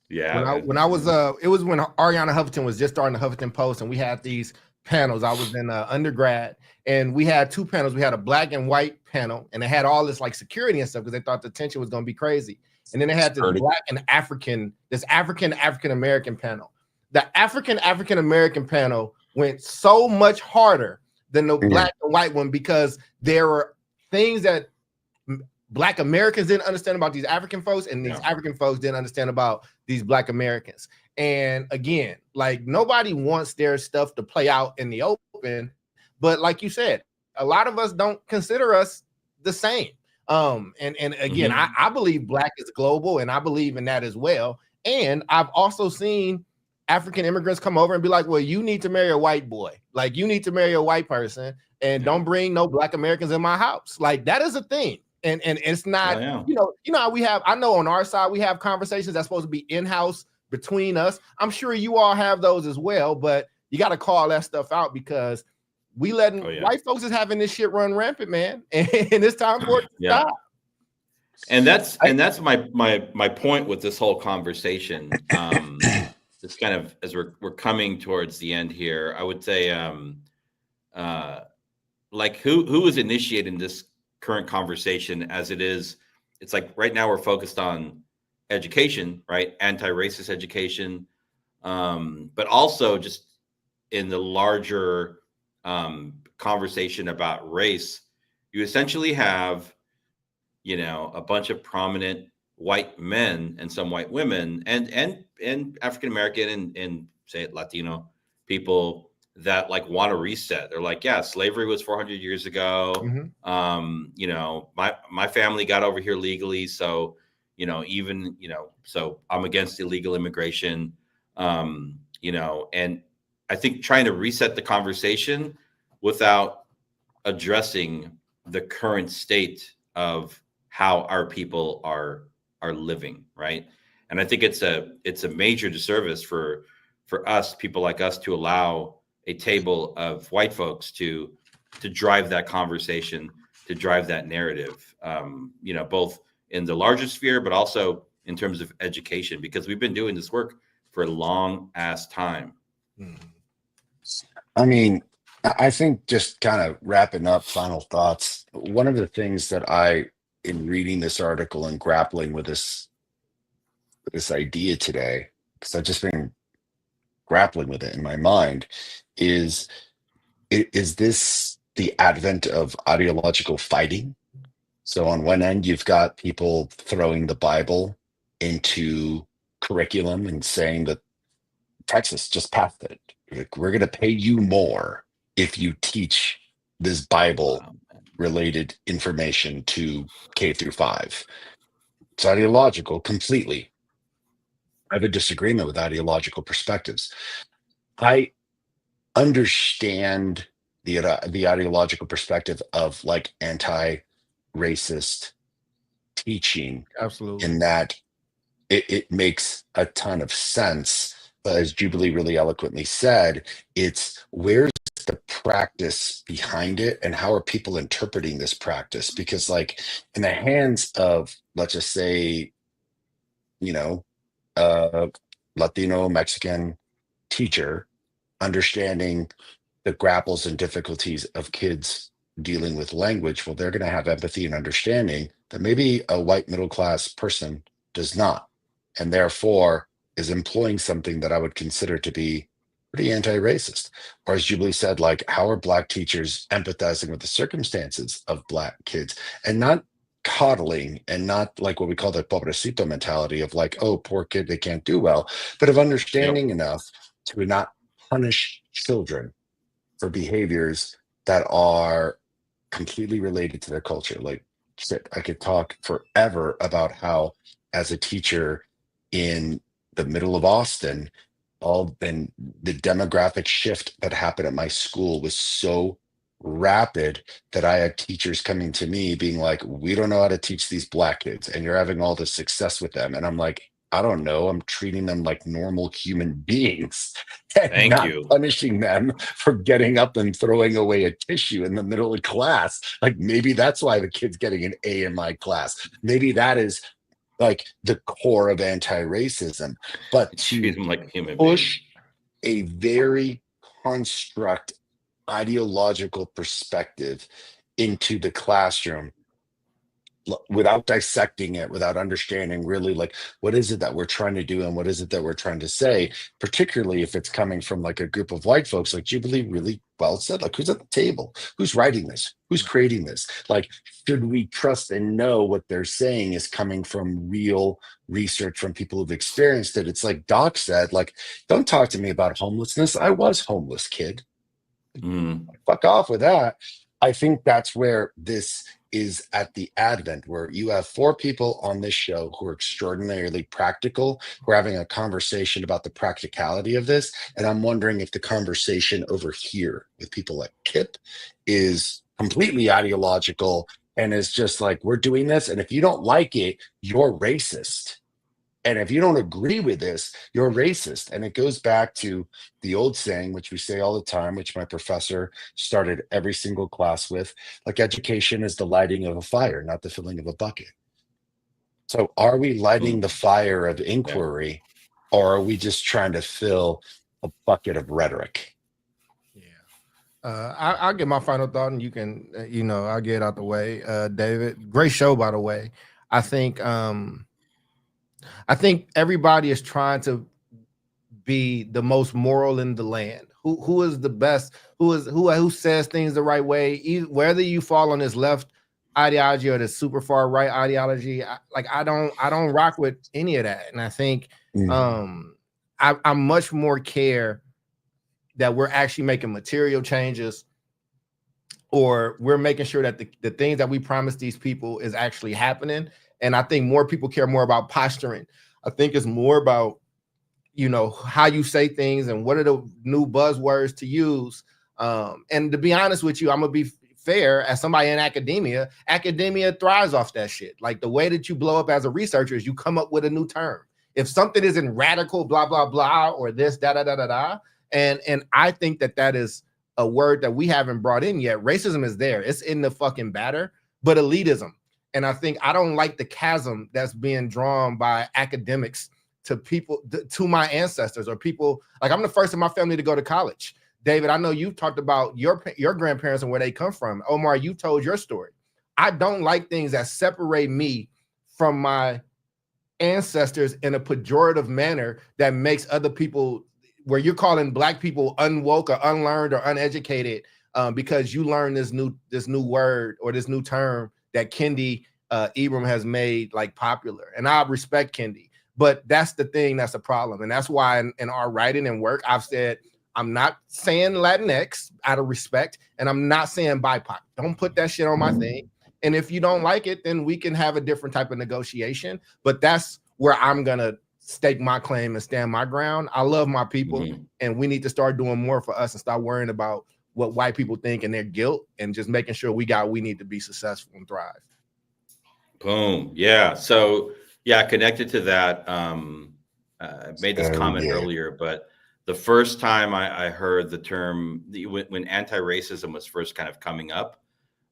Yeah. When I was, it was when Ariana Huffington was just starting the Huffington Post, and we had these panels. I was in undergrad, and we had two panels. We had a black and white panel, and they had all this like security and stuff because they thought the tension was going to be crazy. And then they had this black and African American panel. The African American panel went so much harder than the black and white one, because there were things that Black Americans didn't understand about these African folks, and these African folks didn't understand about these Black Americans. And again, like, nobody wants their stuff to play out in the open, but like you said, a lot of us don't consider us the same. And again, I believe Black is global, and I believe in that as well. And I've also seen African immigrants come over and be like, well, you need to marry a white boy. Like, you need to marry a white person, and don't bring no Black Americans in my house. Like, that is a thing. And it's not, you know how we have, I know on our side, we have conversations that's supposed to be in-house between us. I'm sure you all have those as well, but you got to call that stuff out, because we letting white folks is having this shit run rampant, man. And it's time for it to stop. And that's my point with this whole conversation. It's kind of, as we're coming towards the end here, I would say, like, who is initiating this current conversation as it is? It's like right now we're focused on education, right? Anti-racist education, but also just in the larger conversation about race, you essentially have, a bunch of prominent white men and some white women and African-American and say Latino people that like want to reset. They're like, yeah, slavery was 400 years ago. My family got over here legally. So, so I'm against illegal immigration. And I think trying to reset the conversation without addressing the current state of how our people are living, right? And I think it's a major disservice for us, people like us, to allow a table of white folks to drive that conversation, to drive that narrative, both in the larger sphere, but also in terms of education, because we've been doing this work for a long ass time. I mean, I think, just kind of wrapping up, final thoughts. One of the things that in reading this article and grappling with this idea today, because I've just been grappling with it in my mind, is this the advent of ideological fighting? So on one end, you've got people throwing the Bible into curriculum and saying that Texas just passed it. Like, we're going to pay you more if you teach this Bible related information to K through 5. It's ideological completely. I have a disagreement with ideological perspectives. I understand the ideological perspective of like anti-racist teaching, absolutely, in that it makes a ton of sense. But as Jubilee really eloquently said, it's where's the practice behind it and how are people interpreting this practice? Because, like, in the hands of, let's just say, you know, Latino, Mexican teacher, understanding the grapples and difficulties of kids dealing with language, well, they're going to have empathy and understanding that maybe a white middle class person does not, and therefore is employing something that I would consider to be pretty anti-racist. Or as Jubilee said, like, how are Black teachers empathizing with the circumstances of Black kids and not coddling and not like what we call the pobrecito mentality of like, oh, poor kid, they can't do well, but of understanding enough to not punish children for behaviors that are completely related to their culture. Like, shit, I could talk forever about how, as a teacher in the middle of Austin, and the demographic shift that happened at my school was so rapid that I had teachers coming to me being like, we don't know how to teach these Black kids, and you're having all this success with them. And I'm like, I don't know. I'm treating them like normal human beings and Thank not you. punishing them for getting up and throwing away a tissue in the middle of class. Like, maybe that's why the kid's getting an A in my class. Maybe that is like the core of anti-racism. But Treat to them like a human being. push a very construct ideological perspective into the classroom without dissecting it, without understanding really like what is it that we're trying to do and what is it that we're trying to say, particularly if it's coming from like a group of white folks, like Jubilee really well said, like, who's at the table, who's writing this, who's creating this, like, should we trust and know what they're saying is coming from real research from people who've experienced it? It's like Doc said, like, don't talk to me about homelessness. I was homeless, kid. Fuck off with that. I think that's where this is at the advent, where you have 4 people on this show who are extraordinarily practical. We're having a conversation about the practicality of this. And I'm wondering if the conversation over here with people like Kip is completely ideological and is just like, we're doing this. And if you don't like it, you're racist. And if you don't agree with this, you're racist. And it goes back to the old saying, which we say all the time, which my professor started every single class with, like, education is the lighting of a fire, not the filling of a bucket. So are we lighting the fire of inquiry, or are we just trying to fill a bucket of rhetoric? I'll get my final thought, and you can, I'll get it out the way. David, great show, by the way. I think everybody is trying to be the most moral in the land. Who is the best? Who says things the right way? Whether you fall on this left ideology or the super far right ideology, I don't rock with any of that. And I think I much more care that we're actually making material changes, or we're making sure that the things that we promise these people is actually happening. And I think more people care more about posturing. I think it's more about, how you say things and what are the new buzzwords to use. And to be honest with you, I'm going to be fair, as somebody in academia thrives off that shit. Like, the way that you blow up as a researcher is you come up with a new term. If something isn't radical, blah, blah, blah, or this, da, da, da, da, da. And I think that is a word that we haven't brought in yet. Racism is there. It's in the fucking batter, but elitism. And I don't like the chasm that's being drawn by academics to people, to my ancestors, or people. Like, I'm the first in my family to go to college. David, I know you've talked about your grandparents and where they come from. Omar, you told your story. I don't like things that separate me from my ancestors in a pejorative manner that makes other people, where you're calling Black people unwoke or unlearned or uneducated because you learned this new word or this new term that Kendi Ibram has made like popular. And I respect Kendi, but that's the thing that's a problem. And that's why in our writing and work, I've said, I'm not saying Latinx out of respect, and I'm not saying BIPOC. Don't put that shit on my thing. And if you don't like it, then we can have a different type of negotiation. But that's where I'm going to stake my claim and stand my ground. I love my people, and we need to start doing more for us and stop worrying about what white people think and their guilt, and just making sure we need to be successful and thrive. Boom. Yeah. So Yeah, connected to that. I made this comment yeah. earlier, but the first time I heard the term when anti-racism was first kind of coming up,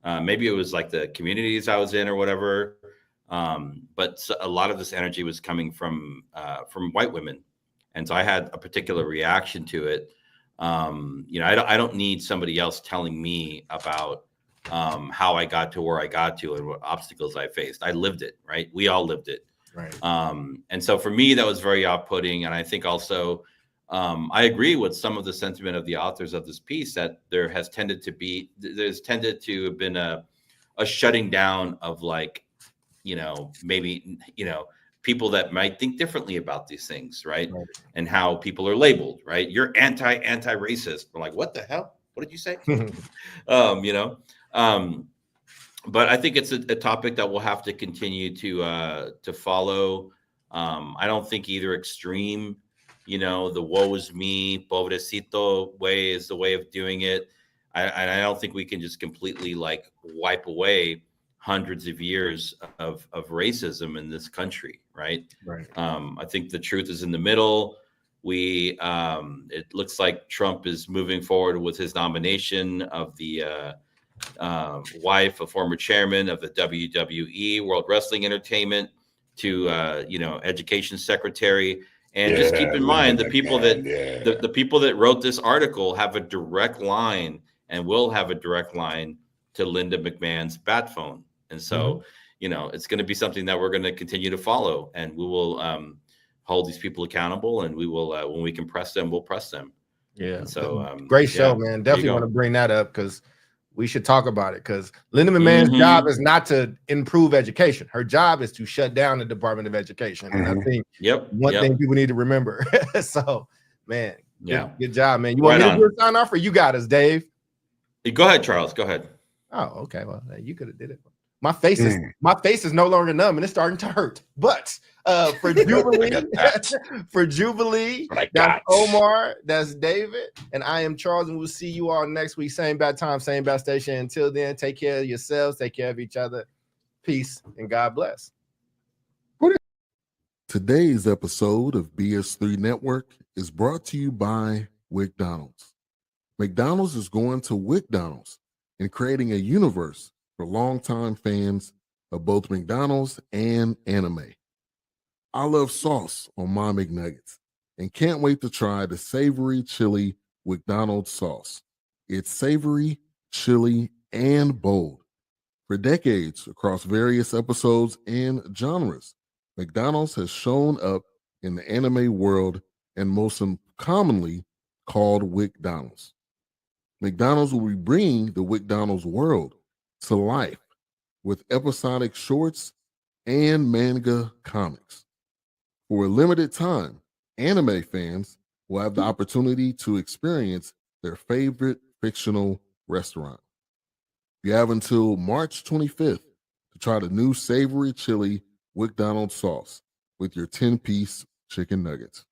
maybe it was like the communities I was in or whatever. But a lot of this energy was coming from white women, and so I had a particular reaction to it. I don't need somebody else telling me about how I got to where I got to and what obstacles I faced. I lived it, right? We all lived it. Right. And so for me, that was very off-putting. And I think also I agree with some of the sentiment of the authors of this piece that there's tended to have been a shutting down of like, maybe, people that might think differently about these things, right? And how people are labeled, right? You're anti-racist. We're like, what the hell? What did you say? But I think it's a topic that we'll have to continue to follow. I don't think either extreme, the woe is me, pobrecito way is the way of doing it. I don't think we can just completely like wipe away hundreds of years of racism in this country, right? I think the truth is in the middle. It looks like Trump is moving forward with his nomination of the wife, a former chairman of the WWE, World Wrestling Entertainment, to education secretary. And just keep in mind the people the people that wrote this article have a direct line and will have a direct line to Linda McMahon's bat phone. And so, it's going to be something that we're going to continue to follow, and we will hold these people accountable, and we will, when we can press them, we'll press them. Yeah. And so, great show, man. Definitely want to bring that up because we should talk about it, because Linda McMahon's job is not to improve education. Her job is to shut down the Department of Education. And I think one thing people need to remember. So, man, good job, man. You want me to do a sign off, or you got us, Dave? Go ahead, Charles. Go ahead. Oh, okay. Well, you could have did it. My face is no longer numb and it's starting to hurt. But for Jubilee, that's Omar, that's David, and I am Charles, and we'll see you all next week. Same bad time, same bad station. Until then, take care of yourselves, take care of each other. Peace and God bless. Today's episode of BS3 Network is brought to you by McDonald's. McDonald's is going to McDonald's and creating a universe for longtime fans of both McDonald's and anime. I love sauce on my McNuggets and can't wait to try the savory chili McDonald's sauce. It's savory, chili, and bold. For decades, across various episodes and genres, McDonald's has shown up in the anime world and most commonly called McDonald's. McDonald's will be bringing the McDonald's world to life with episodic shorts and manga comics. For a limited time, anime fans will have the opportunity to experience their favorite fictional restaurant. You have until March 25th to try the new savory chili McDonald's sauce with your 10-piece chicken nuggets.